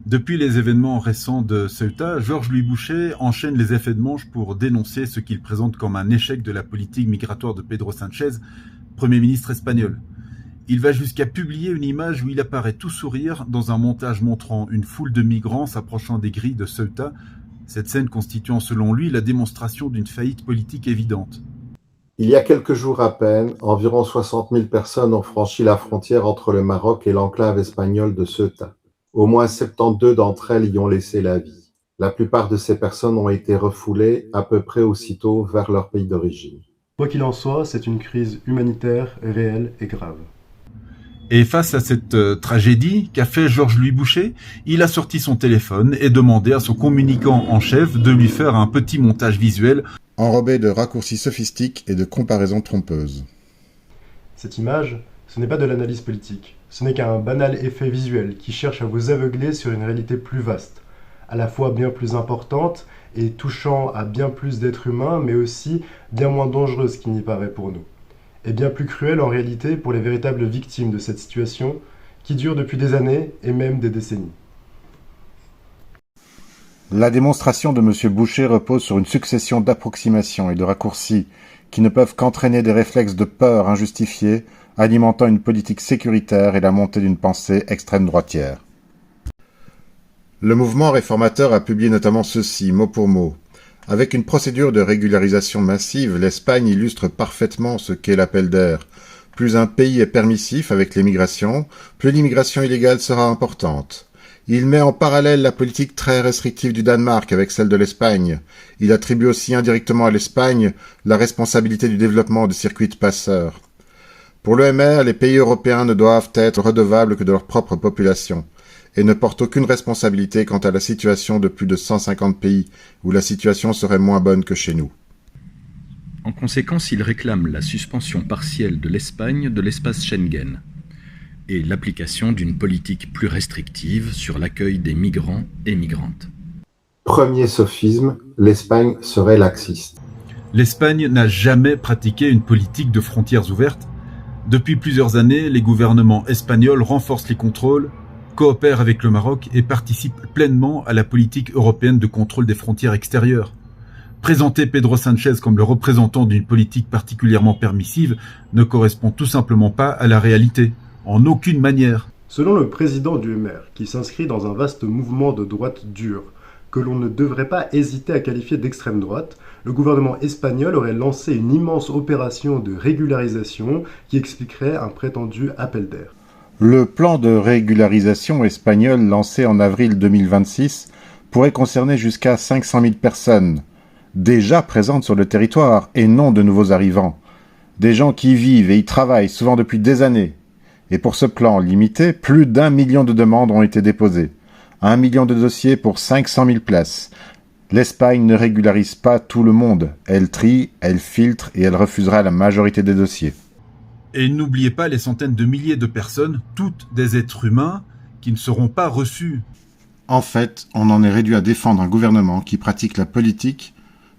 Depuis les événements récents de Ceuta, Georges-Louis Boucher enchaîne les effets de manche pour dénoncer ce qu'il présente comme un échec de la politique migratoire de Pedro Sánchez, Premier ministre espagnol. Il va jusqu'à publier une image où il apparaît tout sourire dans un montage montrant une foule de migrants s'approchant des grilles de Ceuta, cette scène constituant selon lui la démonstration d'une faillite politique évidente. Il y a quelques jours à peine, environ 60 000 personnes ont franchi la frontière entre le Maroc et l'enclave espagnole de Ceuta. Au moins 72 d'entre elles y ont laissé la vie. La plupart de ces personnes ont été refoulées à peu près aussitôt vers leur pays d'origine. Quoi qu'il en soit, c'est une crise humanitaire réelle et grave. Et face à cette tragédie qu'a fait Georges-Louis Boucher, il a sorti son téléphone et demandé à son communicant en chef de lui faire un petit montage visuel enrobé de raccourcis sophistiques et de comparaisons trompeuses. Cette image, ce n'est pas de l'analyse politique, ce n'est qu'un banal effet visuel qui cherche à vous aveugler sur une réalité plus vaste, à la fois bien plus importante et touchant à bien plus d'êtres humains, mais aussi bien moins dangereuse qu'il n'y paraît pour nous, et bien plus cruelle en réalité pour les véritables victimes de cette situation qui dure depuis des années et même des décennies. La démonstration de M. Boucher repose sur une succession d'approximations et de raccourcis qui ne peuvent qu'entraîner des réflexes de peur injustifiés, alimentant une politique sécuritaire et la montée d'une pensée extrême droitière. Le mouvement réformateur a publié notamment ceci, mot pour mot. Avec une procédure de régularisation massive, l'Espagne illustre parfaitement ce qu'est l'appel d'air. Plus un pays est permissif avec l'immigration, plus l'immigration illégale sera importante. Il met en parallèle la politique très restrictive du Danemark avec celle de l'Espagne. Il attribue aussi indirectement à l'Espagne la responsabilité du développement des circuits de passeurs. Pour l'EMR, les pays européens ne doivent être redevables que de leur propre population et ne portent aucune responsabilité quant à la situation de plus de 150 pays où la situation serait moins bonne que chez nous. En conséquence, il réclame la suspension partielle de l'Espagne de l'espace Schengen et l'application d'une politique plus restrictive sur l'accueil des migrants et migrantes. Premier sophisme, l'Espagne serait laxiste. L'Espagne n'a jamais pratiqué une politique de frontières ouvertes. Depuis plusieurs années, les gouvernements espagnols renforcent les contrôles, coopèrent avec le Maroc et participent pleinement à la politique européenne de contrôle des frontières extérieures. Présenter Pedro Sánchez comme le représentant d'une politique particulièrement permissive ne correspond tout simplement pas à la réalité, en aucune manière. Selon le président du MR, qui s'inscrit dans un vaste mouvement de droite dure, que l'on ne devrait pas hésiter à qualifier d'extrême droite, le gouvernement espagnol aurait lancé une immense opération de régularisation qui expliquerait un prétendu appel d'air. Le plan de régularisation espagnol lancé en avril 2026 pourrait concerner jusqu'à 500 000 personnes, déjà présentes sur le territoire et non de nouveaux arrivants. Des gens qui y vivent et y travaillent souvent depuis des années. Et pour ce plan limité, plus d'1 million de demandes ont été déposées. 1 million de dossiers pour 500 000 places. L'Espagne ne régularise pas tout le monde. Elle trie, elle filtre et elle refusera la majorité des dossiers. Et n'oubliez pas les centaines de milliers de personnes, toutes des êtres humains, qui ne seront pas reçus. En fait, on en est réduit à défendre un gouvernement qui pratique la politique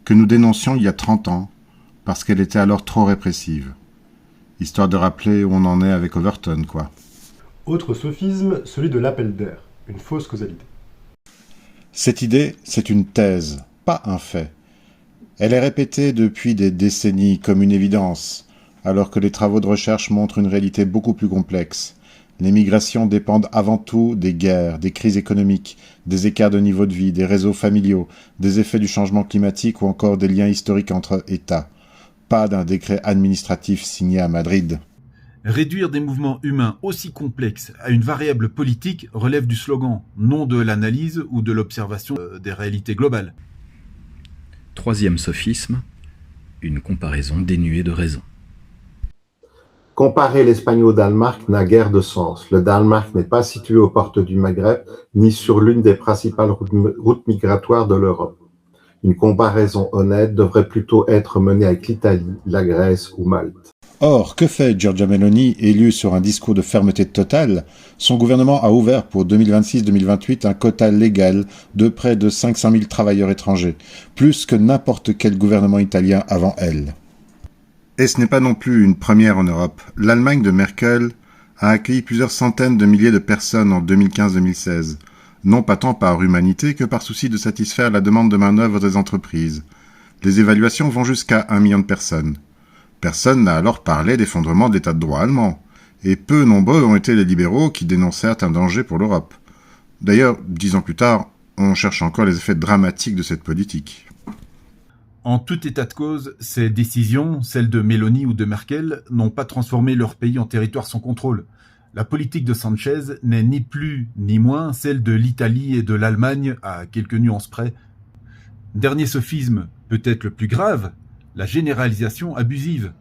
que nous dénoncions il y a 30 ans, parce qu'elle était alors trop répressive. Histoire de rappeler où on en est avec Overton, quoi. Autre sophisme, celui de l'appel d'air, une fausse causalité. Cette idée, c'est une thèse, pas un fait. Elle est répétée depuis des décennies comme une évidence, alors que les travaux de recherche montrent une réalité beaucoup plus complexe. Les migrations dépendent avant tout des guerres, des crises économiques, des écarts de niveau de vie, des réseaux familiaux, des effets du changement climatique ou encore des liens historiques entre États. Pas d'un décret administratif signé à Madrid. Réduire des mouvements humains aussi complexes à une variable politique relève du slogan, non de l'analyse ou de l'observation des réalités globales. Troisième sophisme, une comparaison dénuée de raison. Comparer l'Espagne au Danemark n'a guère de sens. Le Danemark n'est pas situé aux portes du Maghreb, ni sur l'une des principales routes migratoires de l'Europe. Une comparaison honnête devrait plutôt être menée avec l'Italie, la Grèce ou Malte. Or, que fait Giorgia Meloni, élue sur un discours de fermeté totale? Son gouvernement a ouvert pour 2026-2028 un quota légal de près de 500 000 travailleurs étrangers, plus que n'importe quel gouvernement italien avant elle. Et ce n'est pas non plus une première en Europe. L'Allemagne de Merkel a accueilli plusieurs centaines de milliers de personnes en 2015-2016. non pas tant par humanité que par souci de satisfaire la demande de main-d'œuvre des entreprises. Les évaluations vont jusqu'à 1 million de personnes. Personne n'a alors parlé d'effondrement de l'état de droit allemand, et peu nombreux ont été les libéraux qui dénoncèrent un danger pour l'Europe. D'ailleurs, 10 ans plus tard, on cherche encore les effets dramatiques de cette politique. En tout état de cause, ces décisions, celles de Meloni ou de Merkel, n'ont pas transformé leur pays en territoire sans contrôle. La politique de Sanchez n'est ni plus ni moins celle de l'Italie et de l'Allemagne à quelques nuances près. Dernier sophisme, peut-être le plus grave, la généralisation abusive.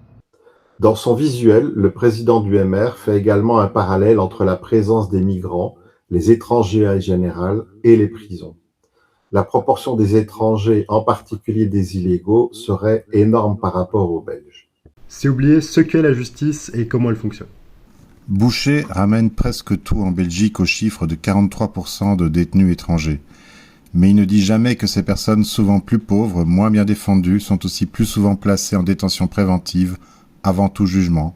Dans son visuel, le président du MR fait également un parallèle entre la présence des migrants, les étrangers en général et les prisons. La proportion des étrangers, en particulier des illégaux, serait énorme par rapport aux Belges. C'est oublier ce qu'est la justice et comment elle fonctionne. Boucher ramène presque tout en Belgique au chiffre de 43% de détenus étrangers. Mais il ne dit jamais que ces personnes souvent plus pauvres, moins bien défendues, sont aussi plus souvent placées en détention préventive avant tout jugement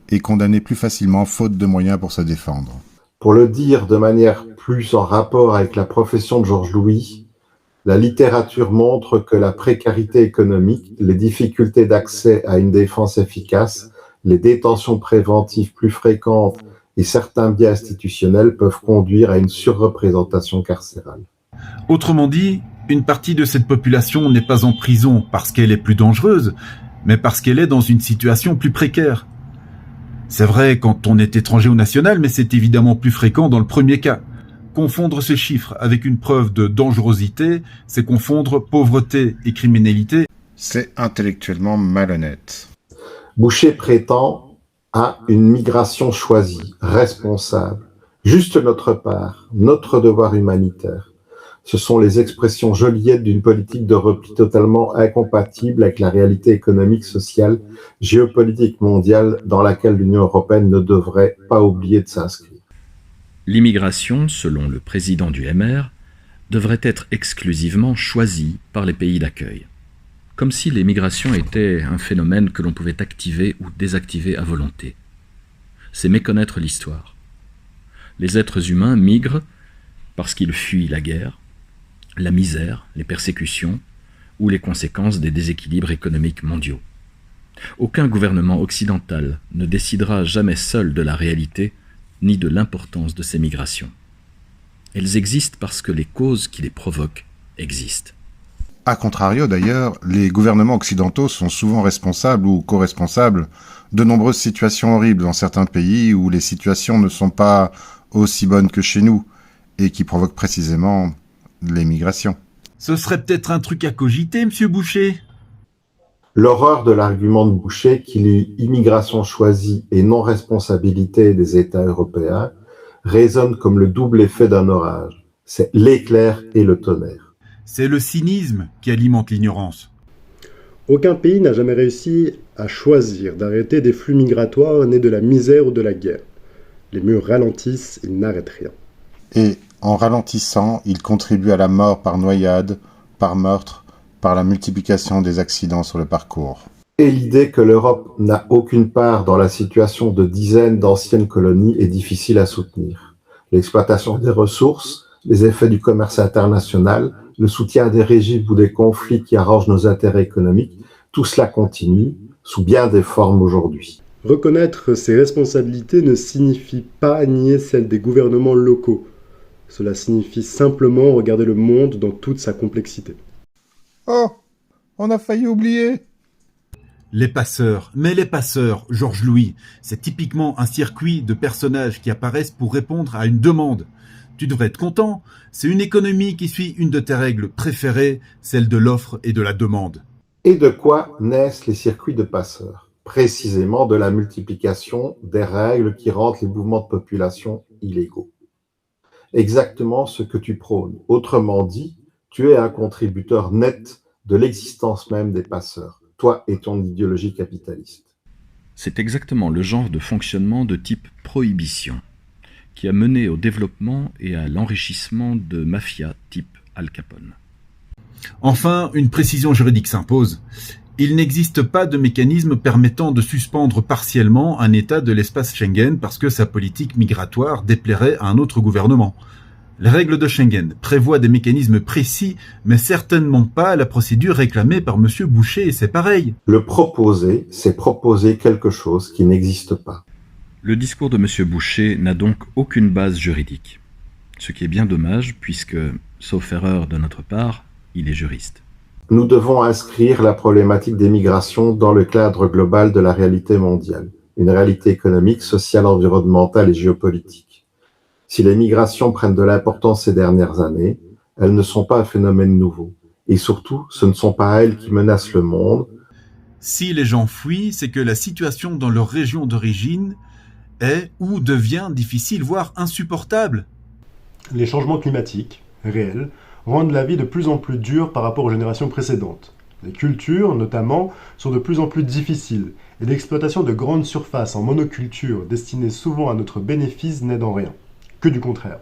et condamnées plus facilement faute de moyens pour se défendre. Pour le dire de manière plus en rapport avec la profession de Georges Louis, la littérature montre que la précarité économique, les difficultés d'accès à une défense efficace, les détentions préventives plus fréquentes et certains biais institutionnels peuvent conduire à une surreprésentation carcérale. Autrement dit, une partie de cette population n'est pas en prison parce qu'elle est plus dangereuse, mais parce qu'elle est dans une situation plus précaire. C'est vrai quand on est étranger ou national, mais c'est évidemment plus fréquent dans le premier cas. Confondre ces chiffres avec une preuve de dangerosité, c'est confondre pauvreté et criminalité. C'est intellectuellement malhonnête. Boucher prétend à une migration choisie, responsable, juste notre part, notre devoir humanitaire. Ce sont les expressions joliettes d'une politique de repli totalement incompatible avec la réalité économique, sociale, géopolitique mondiale dans laquelle l'Union européenne ne devrait pas oublier de s'inscrire. L'immigration, selon le président du MR, devrait être exclusivement choisie par les pays d'accueil. Comme si les migrations étaient un phénomène que l'on pouvait activer ou désactiver à volonté. C'est méconnaître l'histoire. Les êtres humains migrent parce qu'ils fuient la guerre, la misère, les persécutions ou les conséquences des déséquilibres économiques mondiaux. Aucun gouvernement occidental ne décidera jamais seul de la réalité ni de l'importance de ces migrations. Elles existent parce que les causes qui les provoquent existent. A contrario d'ailleurs, les gouvernements occidentaux sont souvent responsables ou co-responsables de nombreuses situations horribles dans certains pays où les situations ne sont pas aussi bonnes que chez nous et qui provoquent précisément les migrations. Ce serait peut-être un truc à cogiter, monsieur Boucher. L'horreur de l'argument de Boucher qui lie immigration choisie et non-responsabilité des États européens résonne comme le double effet d'un orage. C'est l'éclair et le tonnerre. C'est le cynisme qui alimente l'ignorance. Aucun pays n'a jamais réussi à choisir d'arrêter des flux migratoires nés de la misère ou de la guerre. Les murs ralentissent, ils n'arrêtent rien. Et en ralentissant, ils contribuent à la mort par noyade, par meurtre, par la multiplication des accidents sur le parcours. Et l'idée que l'Europe n'a aucune part dans la situation de dizaines d'anciennes colonies est difficile à soutenir. L'exploitation des ressources, les effets du commerce international, le soutien à des régimes ou des conflits qui arrangent nos intérêts économiques, tout cela continue, sous bien des formes aujourd'hui. Reconnaître ses responsabilités ne signifie pas nier celles des gouvernements locaux. Cela signifie simplement regarder le monde dans toute sa complexité. Oh, on a failli oublier. Les passeurs, mais les passeurs, Georges Louis, c'est typiquement un circuit de personnages qui apparaissent pour répondre à une demande. Tu devrais être content, c'est une économie qui suit une de tes règles préférées, celle de l'offre et de la demande. Et de quoi naissent les circuits de passeurs? Précisément de la multiplication des règles qui rendent les mouvements de population illégaux. Exactement ce que tu prônes. Autrement dit, tu es un contributeur net de l'existence même des passeurs, toi et ton idéologie capitaliste. C'est exactement le genre de fonctionnement de type prohibition qui a mené au développement et à l'enrichissement de mafias type Al Capone. Enfin, une précision juridique s'impose. Il n'existe pas de mécanisme permettant de suspendre partiellement un État de l'espace Schengen parce que sa politique migratoire déplairait à un autre gouvernement. Les règles de Schengen prévoient des mécanismes précis, mais certainement pas la procédure réclamée par M. Boucher et ses pareils. Le proposer, c'est proposer quelque chose qui n'existe pas. Le discours de M. Boucher n'a donc aucune base juridique. Ce qui est bien dommage, puisque, sauf erreur de notre part, il est juriste. Nous devons inscrire la problématique des migrations dans le cadre global de la réalité mondiale, une réalité économique, sociale, environnementale et géopolitique. Si les migrations prennent de l'importance ces dernières années, elles ne sont pas un phénomène nouveau. Et surtout, ce ne sont pas elles qui menacent le monde. Si les gens fuient, c'est que la situation dans leur région d'origine est ou devient difficile, voire insupportable. Les changements climatiques, réels, rendent la vie de plus en plus dure par rapport aux générations précédentes. Les cultures, notamment, sont de plus en plus difficiles, et l'exploitation de grandes surfaces en monoculture destinées souvent à notre bénéfice n'aide en rien, que du contraire.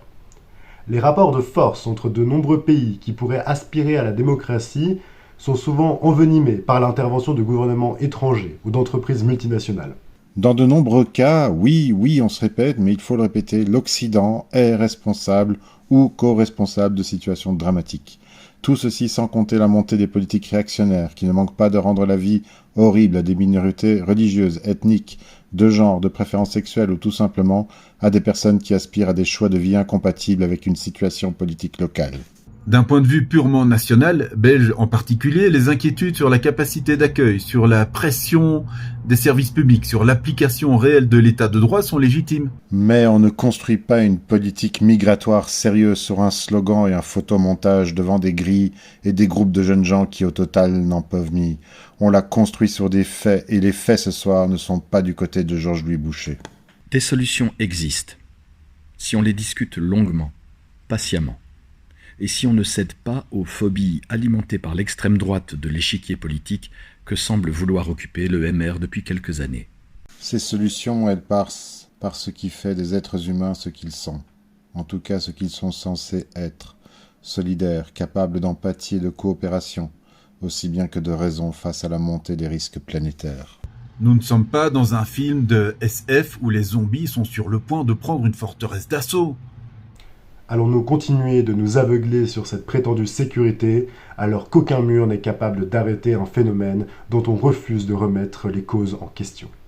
Les rapports de force entre de nombreux pays qui pourraient aspirer à la démocratie sont souvent envenimés par l'intervention de gouvernements étrangers ou d'entreprises multinationales. Dans de nombreux cas, oui, on se répète, mais il faut le répéter, l'Occident est responsable ou co-responsable de situations dramatiques. Tout ceci sans compter la montée des politiques réactionnaires qui ne manquent pas de rendre la vie horrible à des minorités religieuses, ethniques, de genre, de préférence sexuelle ou tout simplement à des personnes qui aspirent à des choix de vie incompatibles avec une situation politique locale. D'un point de vue purement national, belge en particulier, les inquiétudes sur la capacité d'accueil, sur la pression des services publics, sur l'application réelle de l'état de droit sont légitimes. Mais on ne construit pas une politique migratoire sérieuse sur un slogan et un photomontage devant des grilles et des groupes de jeunes gens qui au total n'en peuvent ni. On la construit sur des faits, et les faits ce soir ne sont pas du côté de Georges-Louis Boucher. Des solutions existent, si on les discute longuement, patiemment. Et si on ne cède pas aux phobies alimentées par l'extrême droite de l'échiquier politique que semble vouloir occuper le MR depuis quelques années. Ces solutions, elles passent par ce qui fait des êtres humains ce qu'ils sont. En tout cas, ce qu'ils sont censés être. Solidaires, capables d'empathie et de coopération, aussi bien que de raison face à la montée des risques planétaires. Nous ne sommes pas dans un film de SF où les zombies sont sur le point de prendre une forteresse d'assaut. Allons-nous continuer de nous aveugler sur cette prétendue sécurité alors qu'aucun mur n'est capable d'arrêter un phénomène dont on refuse de remettre les causes en question ?